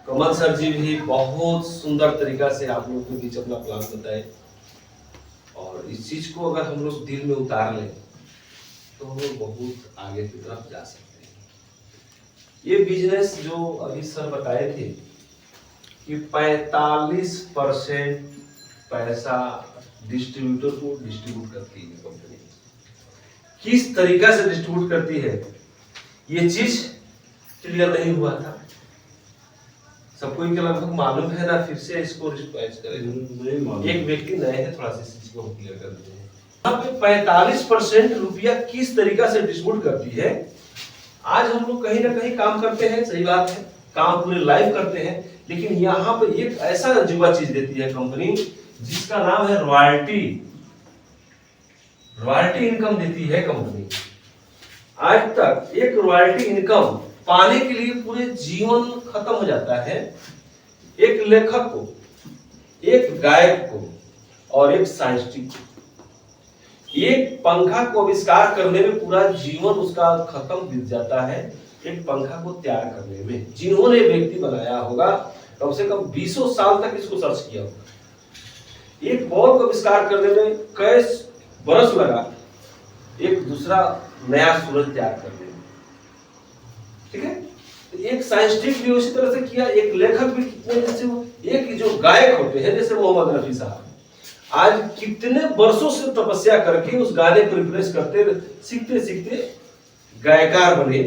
कमल sir जी भी बहुत सुंदर तरीका से आप लोगों के बीच अपना प्लान बताए, और इस चीज को अगर हम लोग दिल में उतार लें तो हम लोग बहुत आगे की तरफ जा सकते हैं। ये बिजनेस जो अभी सर बताए थे कि 45% पैसा डिस्ट्रीब्यूटर को डिस्ट्रीब्यूट करती है कंपनी। किस तरीका से डिस्ट्रीब्यूट करती है ये चीज क्लियर नहीं हुआ था, सबको इनके लगभग मालूम है ना, फिर से इसको रिवाइज करेंगे। एक व्यक्ति नए हैं, थोड़ा सा इस चीज को क्लियर कर देते हैं। यहाँ पे 45% रुपया किस तरीका से डिस्ट्रीब्यूट करती है। आज हम लोग कहीं ना कहीं काम करते हैं, सही बात है, काम पूरे लाइफ करते हैं, लेकिन यहाँ पे एक ऐसा जुआ चीज देती है कंपनी जिसका नाम है रॉयल्टी। रॉयल्टी इनकम देती है कंपनी। आज तक एक रॉयल्टी इनकम पाने के लिए पूरे जीवन खत्म हो जाता है। एक लेखक को, एक गायक को और एक साइंटिस्ट को, एक पंखा को आविष्कार करने में पूरा जीवन उसका खत्म बीत जाता है। एक पंखा को तैयार करने में जिन्होंने व्यक्ति बनाया होगा कम से कम 20 साल तक इसको सर्च किया होगा। एक बॉल को आविष्कार करने में कई बरस लगा, एक दूसरा नया सूरज तैयार करने में, ठीक है। तो एक साइंटिस्ट भी उसी तरह से किया, एक लेखक भी कितने, जैसे एक जो गायक होते हैं जैसे मोहम्मद रफी साहब, आज कितने वर्षों से तपस्या करके उस गाने को रिप्लेस करते, सीखते सीखते गायकार बने।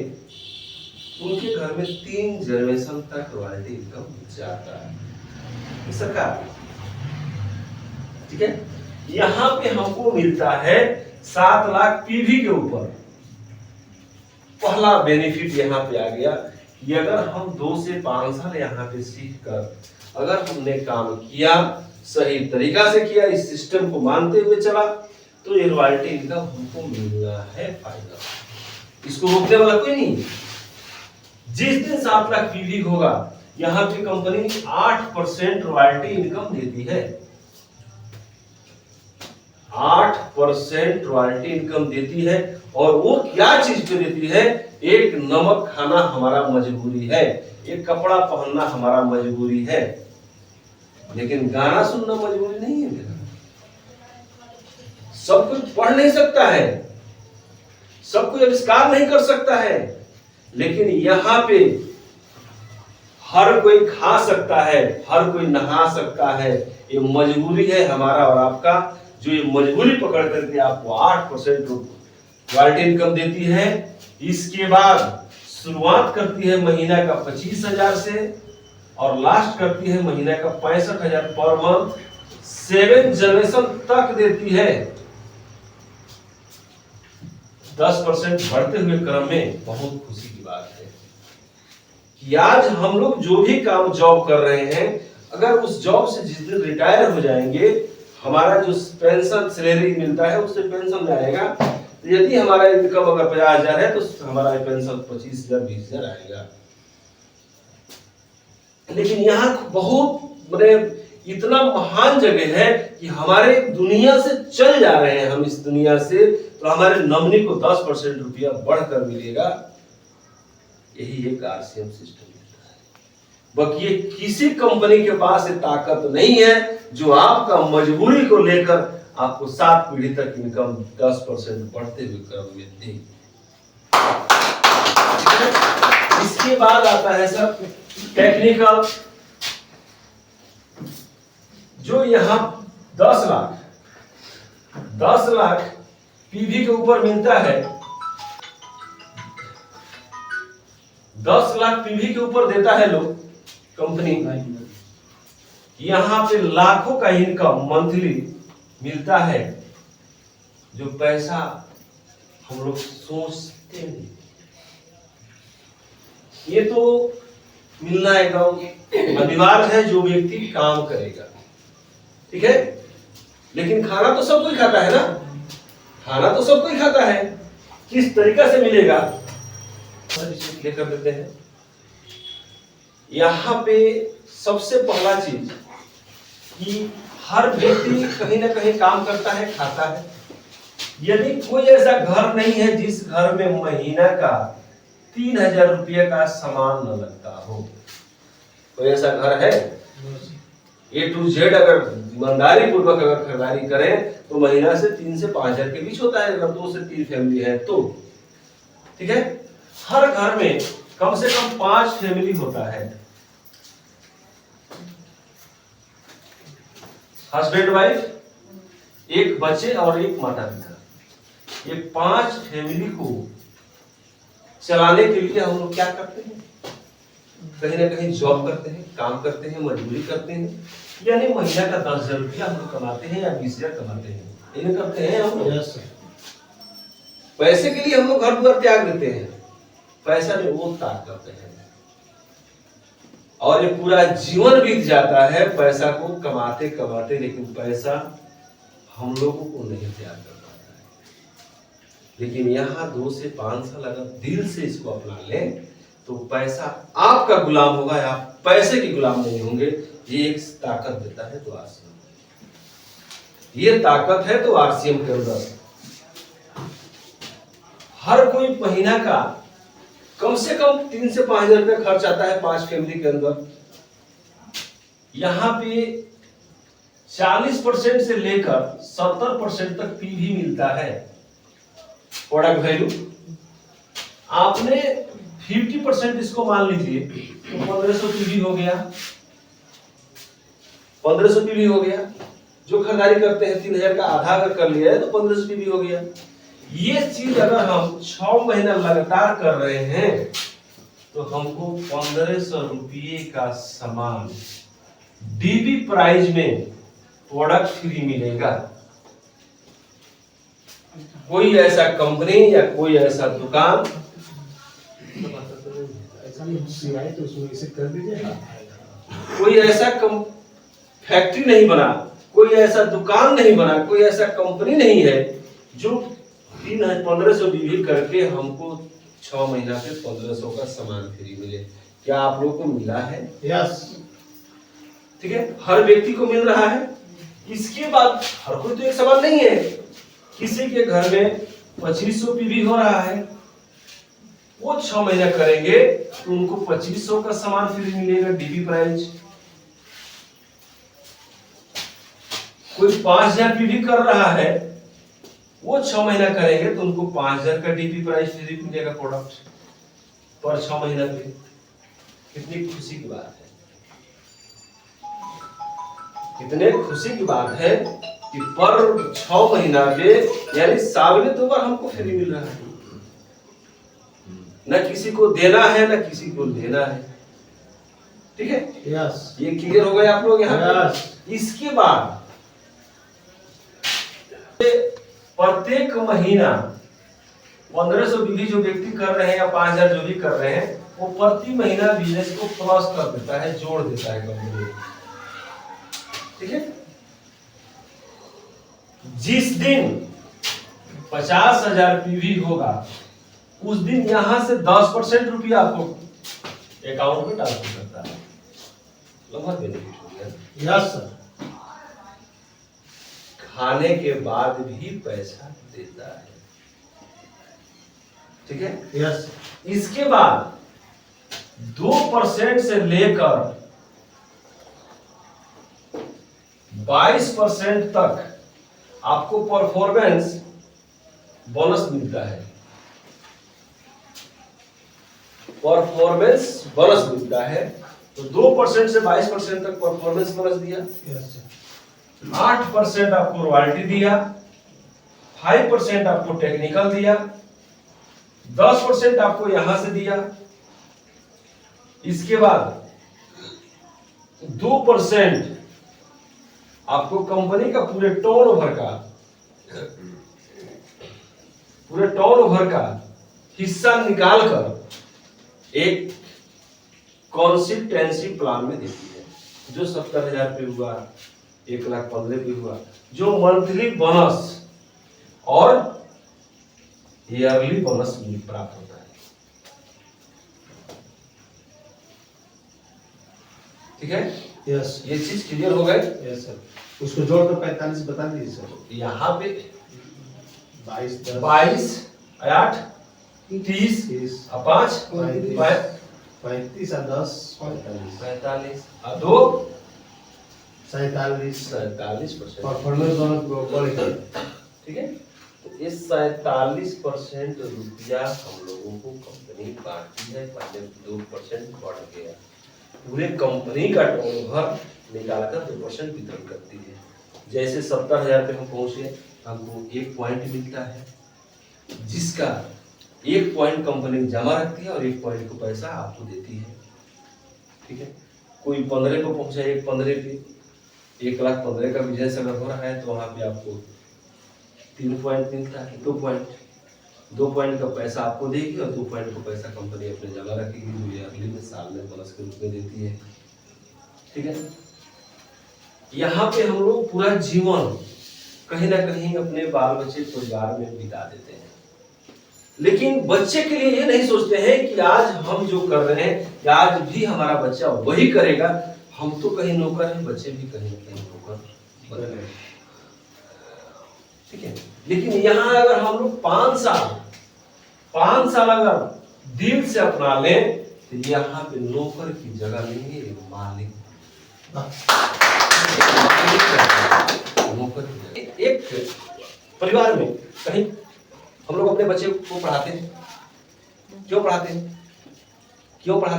उनके घर में 3 जनरेशन तक रॉयल्टी इनकम जाता है सरकार, ठीक है। यहाँ पे हमको मिलता है 7 लाख पीवी के ऊपर। पहला बेनिफिट यहाँ पे आ गया कि अगर हम 2 से 5 साल यहाँ पे सीख कर अगर हमने काम किया, सही तरीका से किया, इस सिस्टम को मानते हुए चला, तो ये रॉयल्टी इनकम हमको मिलना है फायदा। इसको रोकने वाला कोई नहीं। जिस दिन 7 लाख पीवी होगा यहाँ पे कंपनी 8% रॉयल्टी इनकम देती है। 8% रॉयल्टी इनकम देती है, और वो क्या चीज पे देती है? एक नमक खाना हमारा मजबूरी है, एक कपड़ा पहनना हमारा मजबूरी है, लेकिन गाना सुनना मजबूरी नहीं है मेरा। सब कोई पढ़ नहीं सकता है, सब कोई आविष्कार नहीं कर सकता है, लेकिन यहाँ पे हर कोई खा सकता है, हर कोई नहा सकता है। ये मजबूरी है हमारा और आपका, जो ये मजबूरी पकड़ करके आपको 8% रॉयल्टी इनकम देती है। इसके बाद शुरुआत करती है महीना का 25,000 से, और लास्ट करती है महीना का 65,000 पर मंथ। 7 जनरेशन तक देती है। 10% बढ़ते हुए क्रम में बहुत खुशी की बात है कि आज हम लोग जो भी काम जॉब कर रहे हैं, अगर उस जॉब से जिस दिन रिटायर हो जाएंगे, हमारा जो पेंशन सैलरी मिलता है उससे पेंशन में आएगा। तो यदि हमारा इनकम अगर 50,000 है तो हमारा पेंशन 25,000 20,000 आएगा। लेकिन यहाँ बहुत बड़े इतना महान जगह है कि हमारे दुनिया से चल जा रहे हैं हम इस दुनिया से, तो हमारे नॉमिनी को 10% रुपया बढ़कर मिलेगा। यही एक आरसीएम सिस्टम है। बाकी ये किसी कंपनी के पास ये ताकत नहीं है जो आपका मजबूरी को लेकर आपको 7 पीढ़ी तक इनकम 10% बढ़ते हुए क्रम में दे। इसके बाद आता है सर टेक्निकल, जो यहाँ 10 लाख पीवी के ऊपर मिलता है। 10 लाख पीवी के ऊपर देता है लोग कंपनी। यहाँ पे लाखों का इनकम मंथली मिलता है, जो पैसा हम लोग सोचते नहीं। ये तो मिलना एकदम अनिवार्य है जो व्यक्ति काम करेगा, ठीक है। लेकिन खाना तो सब कोई खाता है ना, खाना तो सब कोई खाता है, किस तरीका से मिलेगा क्लियर कर देते हैं। यहाँ पे सबसे पहला चीज कि हर व्यक्ति कहीं ना कहीं काम करता है, खाता है। यदि कोई ऐसा घर नहीं है जिस घर में महीना का 3,000 रुपये का सामान न लगता हो, कोई ऐसा घर है? A to Z अगर ईमानदारी पूर्वक अगर खरीदारी करें तो महीना से 3 से 5 हजार के बीच होता है, अगर 2 से 3 फैमिली है तो। ठीक है, हर घर में कम से कम 5 फैमिली होता है, हस्बैंड वाइफ, एक बच्चे और एक माता पिता। ये 5 फैमिली को चलाने के लिए हम लोग क्या करते हैं? कहीं ना कहीं जॉब करते हैं, काम करते हैं, मजदूरी करते हैं, यानी महीना का 10,000 रुपया हम लोग कमाते हैं या 20,000 कमाते हैं, इन्हें करते हैं हम लोग। पैसे के लिए हम लोग घर द्वार त्याग देते हैं, पैसा में वो त्याग करते हैं, और ये पूरा जीवन बीत जाता है पैसा को कमाते कमाते, लेकिन पैसा हम लोगों को नहीं त्याग कर पाता है। लेकिन यहाँ 2 से 5 साल अगर दिल से इसको अपना लें तो पैसा आपका गुलाम होगा, आप पैसे के गुलाम नहीं होंगे। ये एक ताकत देता है तो आरसीएम, ये ताकत है तो आरसीएम के अंदर हर कोई महीना का कम से कम 3 से 5 हजार रुपया खर्च आता है 5 फैमिली के अंदर। यहाँ पे 40% से लेकर 70% तक पीवी मिलता है, प्रोडक्ट वैल्यू। आपने 50% इसको मान लीजिए तो 1500 पीवी हो गया, 1500 पीवी हो गया। जो खरीदारी करते हैं 3000 का आधा अगर कर लिया है तो 1500 पीवी हो गया। ये चीज अगर हम 6 महीना लगातार कर रहे हैं तो हमको 1500 रुपये का सामान डीबी प्राइस में प्रोडक्ट फ्री मिलेगा। कोई ऐसा कंपनी या कोई ऐसा दुकान तो उसमें इसे कर दीजिएगा। कोई ऐसा फैक्ट्री नहीं बना, कोई ऐसा दुकान नहीं बना, कोई ऐसा कंपनी नहीं है जो 1500 डीबी करके हमको 6 महीना से 1500 का सामान फ्री मिले। क्या आप लोग को मिला है? यस। ठीक है, हर व्यक्ति को मिल रहा है। इसके बाद हर कोई तो एक सवाल नहीं है, किसी के घर में 2500 पीवी हो रहा है, वो 6 महीना करेंगे तो उनको 2500 का सामान फ्री मिलेगा डीबी प्राइस। कोई 5000 पीवी कर रहा है, वो 6 महीना करेंगे तो उनको 5000 का डीबी प्राइस फ्री मिलेगा प्रोडक्ट पर 6 महीना पे। कितनी खुशी की बात है, कितने खुशी की बात है कि पर 6 महीना पे यानी साल में 2 बार हमको फ्री मिल रहा है। न किसी को देना है न किसी को लेना है। ठीक है, यस। ये क्लियर हो गए आप लोग यहाँ? इसके बाद प्रत्येक महीना 1500 बीवी जो व्यक्ति कर रहे हैं या 5000 जो भी कर रहे हैं, वो प्रति महीना बिजनेस को प्लस कर देता है, जोड़ देता है कंपनी। ठीक है, जिस दिन 50,000 पीवी होगा उस दिन यहां से 10% रुपया आपको अकाउंट में ट्रांसफर करता है। लगभग बेनिफिट हो गया। Yes sir. खाने के बाद भी पैसा देता है। ठीक है, यस। इसके बाद 2% से लेकर 22% तक आपको परफॉर्मेंस बोनस मिलता है। परफॉर्मेंस बोनस मिलता है तो 2% से 22% तक परफॉर्मेंस बोनस दिया। Yes sir. 8% आपको रॉयल्टी दिया, 5% आपको टेक्निकल दिया, 10% आपको यहां से दिया। इसके बाद 2% आपको कंपनी का पूरे टर्नओवर का हिस्सा निकालकर एक कॉन्सिस्टेंसी प्लान में देती है, जो 70,000 पे हुआ, 1,15,000 पे हुआ, जो मंथली बोनस और ईयरली बोनस प्राप्त होता है। ठीक है, यस। ये चीज क्लियर हो गई? Yes sir. उसको जोड़कर 45 बता दीजिए सर। यहाँ पे 22 22 8 30 30 5 35 और 10 45 45 और 2 47 47%। परफॉर्मेंस दोनों बढ़ेगा। ठीक है, तो ये 47% रुपया हम लोगों को कंपनी बांटती है, पहले 2% बढ़ गया, पूरे कंपनी का टर्नओवर निकालकर 2% वितरण करती है। जैसे 70,000 पे हम पहुंचे, हमको 1 पॉइंट मिलता है, जिसका 1 पॉइंट कंपनी जमा रखती है और 1 पॉइंट को पैसा आपको देती है। ठीक है, कोई 15 पे पहुंचा, 1.15 पे 1,15,000 का बिजनेस अगर हो रहा है तो वहां पे आपको 3 पॉइंट मिलता है, 2 पॉइंट का पैसा आपको देगी और 2 पॉइंट का पैसा कंपनी अपने जमा रखेगी, जो ये अगले में साल में बोनस के रूप में देती है। ठीक है, यहाँ पे हम लोग पूरा जीवन कहीं ना कहीं अपने बाल बच्चे परिवार में बिता देते हैं, लेकिन बच्चे के लिए ये नहीं सोचते हैं कि आज हम जो कर रहे हैं कि आज भी हमारा बच्चा वही करेगा। हम तो कहीं नौकर हैं, बच्चे भी कहीं ना कहीं नौकर बन रहे हैं। ठीक है, लेकिन यहाँ अगर हम लोग 5 साल अगर दिल से अपना लें तो यहाँ पे नौकर की जगह नहीं है, एक मालिक नौकर की जगह। एक परिवार में कहीं हम लोग अपने बच्चे को पढ़ाते हैं, क्यों पढ़ाते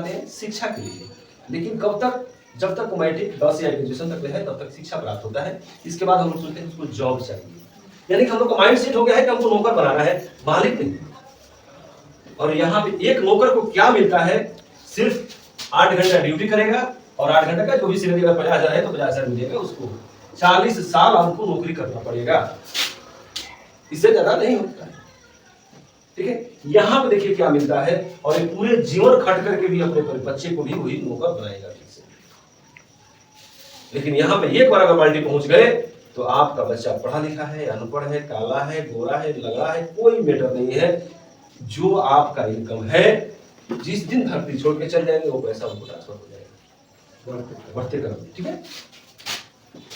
हैं? शिक्षा के लिए। लेकिन कब तक? जब तक मैट्रिक 10 या ग्रेजुएशन तक है तब तक शिक्षा प्राप्त होता है। इसके बाद हम लोग सोचते हैं उसको जॉब चाहिए, यानी कि हम लोग का माइंड सेट हो गया है कि हमको नौकर बनाना है, मालिक नहीं। और यहाँ पे एक नौकर को क्या मिलता है? सिर्फ 8 घंटा ड्यूटी करेगा और 8 घंटे का जो भी सैलरी, अगर 50,000 है तो 50,000 मिलेगा उसको। 40 साल हमको नौकरी करना पड़ेगा, इससे ज्यादा नहीं होता है। ठीक है, यहाँ पे देखिए क्या मिलता है, और ये पूरे जीवन खट करके भी अपने बच्चे को भी वही नौकर बनाएगा ठीक से। लेकिन यहाँ पे एक बार अगर बाल्टी पहुंच गए तो आपका बच्चा पढ़ा लिखा है, अनपढ़ है, काला है, गोरा है, लंगड़ा है, कोई मैटर नहीं है। जो आपका इनकम है, जिस दिन धरती छोड़ के चल जाएंगे वो पैसा उनको ट्रांसफर हो जाएगा बढ़ते क्रम में। ठीक है,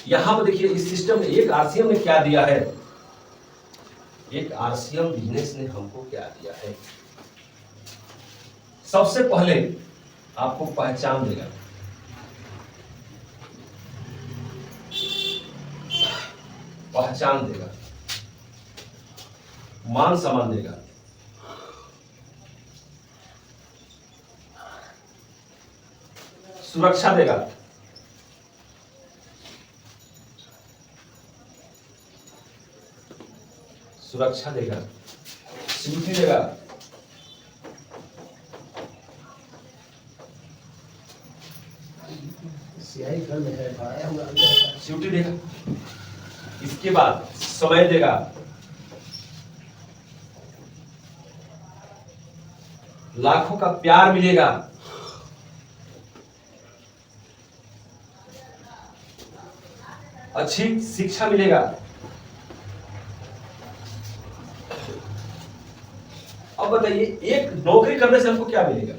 यहाँ पे देखिए इस सिस्टम में एक आरसीएम ने क्या दिया है, एक आरसीएम बिजनेस ने हमको क्या दिया है। सबसे पहले आपको पहचान देगा, मान सम्मान देगा, सुरक्षा देगा, सिक्योरिटी देगा, सिक्योरिटी देगा। इसके बाद समय देगा, लाखों का प्यार मिलेगा, अच्छी शिक्षा मिलेगा। अब बताइए एक नौकरी करने से हमको क्या मिलेगा?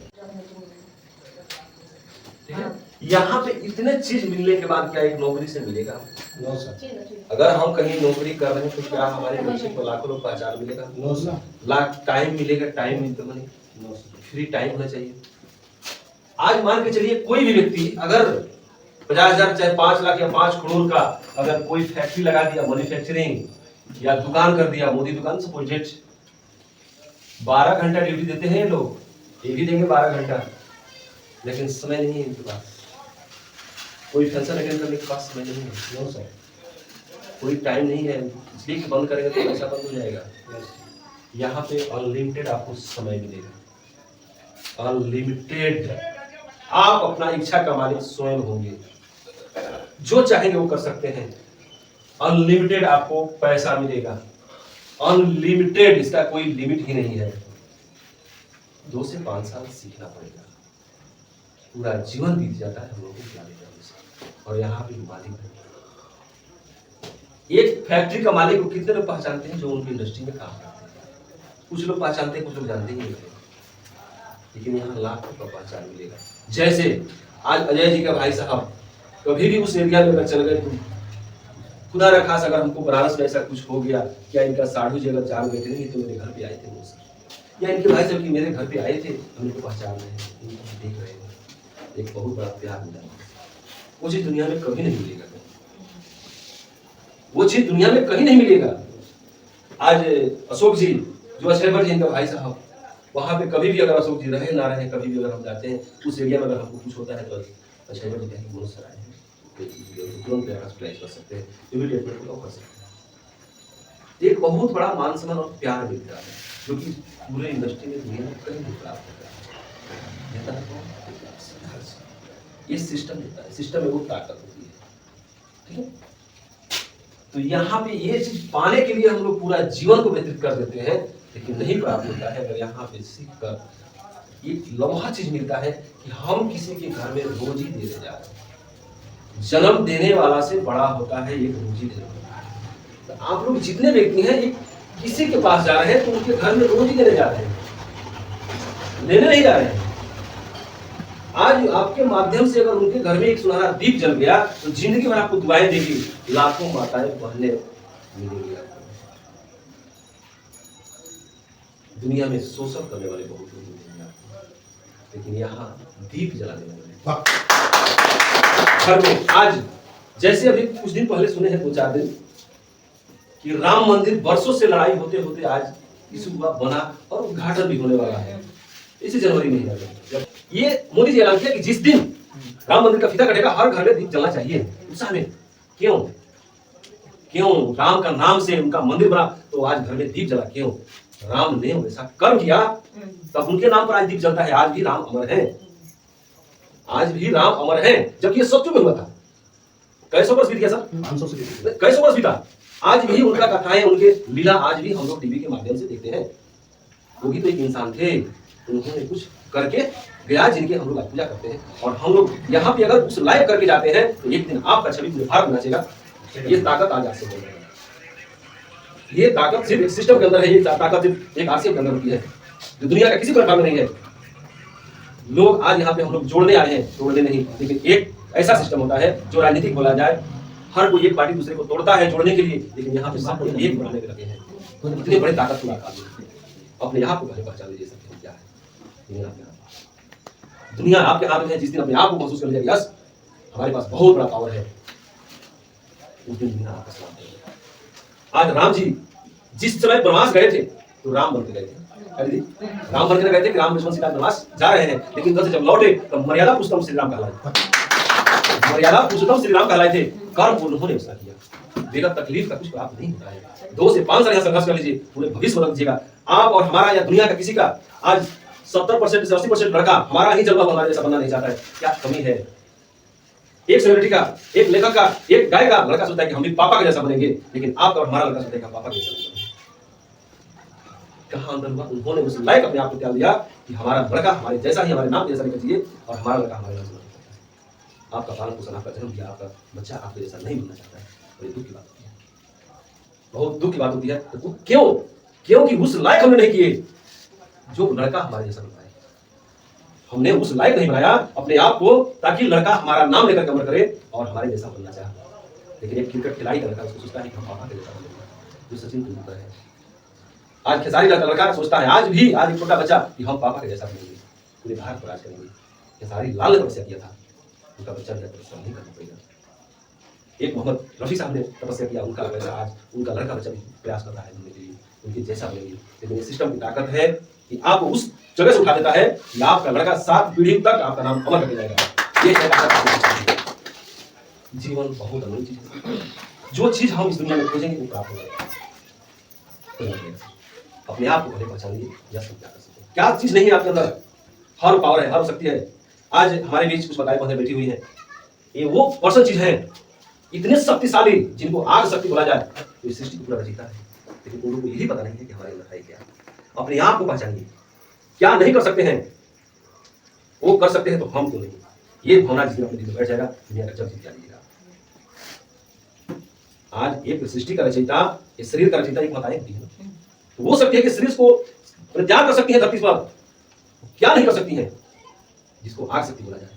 ठीक है, यहाँ पे इतने चीज मिलने के बाद क्या एक नौकरी से मिलेगा? No sir. अगर हम कहीं नौकरी कर रहे हैं तो क्या हमारे बच्चे को लाखों लोग पहचान मिलेगा? No sir. लाख टाइम मिलेगा, टाइम मिलता नहीं, नो सर। फ्री टाइम होना चाहिए। आज मान के चलिए कोई भी व्यक्ति अगर 50,000 चाहे 5 लाख या 5 करोड़ का अगर कोई फैक्ट्री लगा दिया, मैन्युफैक्चरिंग या दुकान कर दिया, मोदी दुकान से प्रोजेक्ट, 12 घंटा ड्यूटी देते हैं ये लोग, ये भी देंगे 12 घंटा, लेकिन समय नहीं है इनके पास। कोई फंक्शन अटेंड करने के पास समय नहीं है। नो सर, कोई टाइम नहीं है, इसलिए कि बंद करेंगे तो पैसा बंद हो जाएगा। यहाँ पे अनलिमिटेड आपको समय मिलेगा, अनलिमिटेड। आप अपना इच्छा का मालिक स्वयं होंगे, जो चाहेंगे वो कर सकते हैं। अनलिमिटेड आपको पैसा मिलेगा, अनलिमिटेड, इसका कोई लिमिट ही नहीं है। 2 से 5 साल सीखना पड़ेगा, पूरा जीवन बीत जाता है हम लोगों को खिलाने से। और यहाँ पे मालिक है, एक फैक्ट्री का मालिक को कितने लोग पहचानते हैं? जो उनकी इंडस्ट्री में काम करते हैं, कुछ लोग पहचानते हैं, कुछ लोग जानते ही नहीं थे। लेकिन यहाँ लाखों का पहचान मिलेगा। जैसे आज अजय जी का भाई साहब कभी भी उस एरिया में अगर चल गए तो खुदा न खास अगर हमको बनारस में ऐसा कुछ हो गया, क्या इनका साधु जी अगर जान गए थे, नहीं तो मेरे घर पे आए थे वो सर, या इनके भाई साहब कि मेरे घर पे आए थे, हम इनको पहचान रहे हैं, इनको हम देख रहे हैं, एक बहुत बड़ा प्यार मिला। वो चीज दुनिया में कभी नहीं मिलेगा, वो चीज दुनिया में कहीं नहीं मिलेगा। आज अशोक जी जो अक्षयवर जी इनका भाई साहब, वहां पे कभी भी अगर अशोक जी रहे ना रहे, कभी भी अगर हम जाते हैं उस एरिया में, अगर हमको कुछ होता है तो अक्षयवर जी कहीं बहुत सारा है, तुरंत हॉस्पिटलाइज कर सकते हैं, इमीडिएट में कर सकते हैं। एक बहुत बड़ा मान सम्मान और प्यार मिलता है जो कि पूरे इंडस्ट्री में दुनिया में कहीं नहीं प्राप्त होता है। ये सिस्टम होता है, सिस्टम में वो ताकत होती है, ठीक है। तो यहाँ पे ये चीज पाने के लिए हम लोग पूरा जीवन को व्यतीत कर देते हैं, लेकिन नहीं प्राप्त होता है। अगर यहाँ पे सीख कर एक लम्हा चीज मिलता है कि हम किसी के घर में रोजी देने जा रहे हैं। जन्म देने वाला से बड़ा होता है एक रोजी देने वाला। तो आप लोग जितने व्यक्ति हैं, एक किसी के पास जा रहे हैं तो उनके घर में रोजी देने जा रहे हैं, लेने नहीं जा रहे हैं। आज आपके माध्यम से अगर उनके घर में एक सुनहरा दीप जल गया तो जिंदगी भर आपको दुआएं देगी, लाखों माताएं बहने मिलेंगी आपको। दुनिया में शोषण करने वाले बहुत लोग मिलेंगे आपको, लेकिन यहाँ दीप जलाने वाले घर में। आज जैसे अभी कुछ दिन पहले सुने हैं, 2-4 दिन, कि राम मंदिर वर्षों से लड़ाई होते होते आज इस बना और उद्घाटन भी होने वाला है इसी जनवरी महीने में। जब ये मोदी जी ऐलान किया कि जिस दिन राम मंदिर का फीता कटेगा हर घर में दीप जलना चाहिए, उत्साह में। क्यों क्यों राम का नाम से उनका मंदिर बना तो आज घर में दीप जला। क्यों? राम ने वैसा कर्म किया, तब उनके नाम पर आज दीप जलता है। आज भी राम अमर हैं, आज भी राम अमर हैं, जबकि ये सत्य में हुआ था। कैसों वर्ष बीत गया सर, कैसों वर्ष बीता, आज भी उनका कथाएं, उनके लीला आज भी हम लोग टीवी के माध्यम से देखते हैं। वो भी तो एक इंसान थे, उन्होंने कुछ करके गया जिनके हम लोग आज पूजा करते हैं। और हम लोग यहाँ पे अगर उस लायक करके जाते हैं तो एक दिन आपका छवि पूरे भारत में नाचेगा। ये ताकत आज आपसे बोल रही है, ये ताकत सिर्फ एक सिस्टम के अंदर है, ये ताकत सिर्फ एक आसिफ के अंदर होती है जो दुनिया का किसी प्रकार में नहीं है। लोग आज यहाँ पे हम लोग जोड़ने आए हैं, तोड़ने नहीं। लेकिन एक ऐसा सिस्टम होता है जो राजनीतिक बोला जाए, हर कोई एक पार्टी दूसरे को तोड़ता है जोड़ने के लिए, लेकिन यहाँ पे सब लोग एक बनाने के लगे हैं। इतने बड़े ताकत को अपने आप को पहचान लीजिए सकते क्या है। दुनिया आपके हाथ में है। जिस दिन अपने आप को महसूस कर लिया यस हमारे पास बहुत बड़ा पावर है, उस दिन दुनिया आपका साथ देगा। आज राम जी जिस समय वनवास गए थे तो राम बन के गए थे, राम बन के गए थे कि राम लक्ष्मण सीता वनवास जा रहे हैं, लेकिन उधर से जब लौटे तो मर्यादा पुरुषोत्तम श्री राम कहलाए, मर्यादा पुरुषोत्तम श्री राम कहलाए थे। कर्म पूर्ण उन्होंने उसका किया। बेगत तकलीफ का कुछ प्राप्त नहीं होता है। 2 से 5 साल यहाँ संघर्ष कर लीजिए, पूरे भविष्य बदल दीजिएगा। आप और हमारा या दुनिया का किसी का आज 70% से 80% लड़का हमारा ही जलवा हमारे जैसा बनना नहीं चाहता है। क्या कमी है? एक सेलिब्रिटी का, एक लेखक का, एक गायक का लड़का सोचता है कि हम भी पापा के जैसा बनेंगे, लेकिन आपका और हमारा लड़का सोचता है कि पापा के जैसा बनेंगे। कहाँ अंदर हुआ? उन्होंने उस लायक अपने आप को त्याग दिया कि हमारा लड़का हमारे जैसा ही, हमारे नाम जैसा लिखना चाहिए और हमारा लड़का हमारे नाम से। आपका पालन पोषण, आपका जन्म दिया, आपका बच्चा आपके जैसा नहीं बनना चाहता है। बड़ी दुख की बात होती है, बहुत दुख की बात होती है। तो क्यों? क्योंकि उस लायक हमने नहीं किए जो लड़का हमारे जैसा बनाए। हमने उस लायक नहीं बनाया अपने आप को ताकि लड़का हमारा नाम लेकर कमर करे और हमारे जैसा बनना चाहे। लेकिन एक क्रिकेट खिलाड़ी का लड़का उसको सोचता है कि हम पापा के जैसा बनेंगे, जो सचिन तेंदुलकर है। आज खेसारी का लड़का सोचता है, आज भी, आज एक छोटा बच्चा, कि हम पापा के जैसा बनेंगे, पूरे भारत पर राज करेंगे। खेसारी लाल ने तपस्या किया था, उनका बच्चा भी तपस्या नहीं करना पड़ेगा। एक मोहम्मद रफी साहब ने तपस्या किया, उनका वैसा आज उनका लड़का बच्चा भी प्रयास कर रहा है बनने के लिए, उनके जैसा बनेगी। लेकिन ये सिस्टम की ताकत है कि आपको उस जगह से उठा देता है कि आपका लड़का 7 पीढ़ी तक आपका नाम अमर करके जाएगा। ये है ताकत। जीवन बहुत अमूल्य चीज है, जो चीज हम इस दुनिया में खोजेंगे वो प्राप्त होगा। अपने आप को पहले पहचानिए, क्या कर सकते हैं, क्या चीज नहीं है आपके अंदर। हर पावर है, हर शक्ति है। आज हमारे बीच कुछ बताए बहनें बैठी हुई हैं, ये वो पर्सन चीज है इतने शक्तिशाली जिनको आग शक्ति बोला जाए, तो इस सृष्टि को पूरा जीता है। लेकिन उन लोगों को यही पता नहीं है कि हमारे अंदर है क्या। अपने आप को पहचानिए, क्या नहीं कर सकते हैं वो कर सकते हैं, तो हम क्यों नहीं। ये भावना जिसमें अपने दिल में बैठ जाएगा, दुनिया का जब जीत जाएगा। आज एक सृष्टि का रचयिता, इस शरीर का रचयिता एक माताएं होती है, तो वो सकती है कि शरीर को त्याग कर सकती है धरती पर, क्या नहीं कर सकती है जिसको आग शक्ति बोला जाए।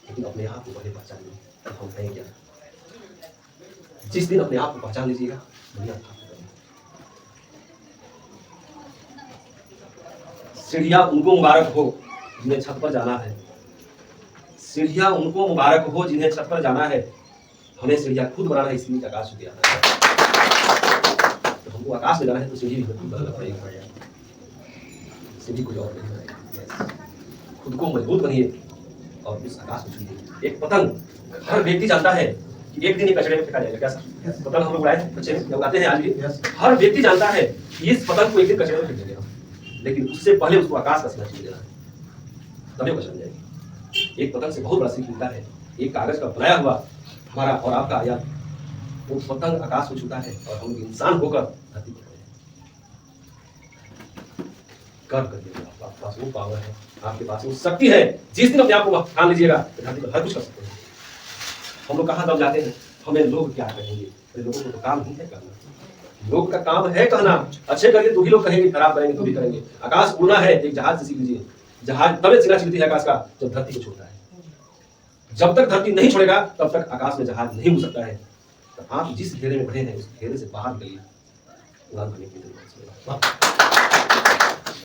लेकिन अपने आप को पहले पहचानिए, हम हैं क्या। जिस दिन अपने आप को पहचान लीजिएगा, दुनिया आपको सीढ़ियां उनको मुबारक हो जिन्हें छत पर जाना है। सीढ़ियां उनको मुबारक हो जिन्हें छत पर जाना है। हमें सीढ़ियां खुद बनाना है, इसलिए आकाश से आना है। तो हमको आकाश में जाना है तो सीढ़ी भी खुद बनाना पड़ेगा। सीढ़ी कुछ और नहीं बनाएगा। खुद को मजबूत बनिए और उस आकाश को छूइए। एक पतंग हर व्यक्ति जानता है कि एक दिन ये कचरे में फेंका जाएगा। क्या सर? पतंग हम लोग उड़ाए थे, बच्चे उड़ाते हैं आज भी। हर व्यक्ति जानता है कि इस पतंग को एक दिन कचरे में फेंक देंगे, लेकिन उससे पहले उसको आकाश का सिला छू देना है, तभी वो बच जाएगी। एक पतंग से बहुत बड़ा सीख मिलता है। एक कागज का बनाया हुआ हमारा और आपका आया, वो पतंग आकाश को छूता है और हम इंसान होकर धरती पर गर्व करिए। आपके पास वो पावर है, आपके पास वो शक्ति है। जिस दिन अपने आप को ठान लीजिएगा तो धरती पर हर कुछ कर सकते हैं। हम लोग कहाँ दब जाते हैं, हमें लोग क्या कहेंगे। लोगों को तो काम नहीं है करना, लोग का काम है कहना अच्छे करिए तो भी लोग कहेंगे, खराब करेंगे तो भी करेंगे। आकाश उड़ना है, एक जहाज से सीख लीजिए। जहाज तब सिला छिलती है आकाश का जब धरती को छोड़ता है। जब तक धरती नहीं छोड़ेगा तब तक आकाश में जहाज नहीं उड़ सकता है। तो आप जिस घेरे में बने हैं उस घेरे से बाहर निकलिए, उड़ान भरने के लिए।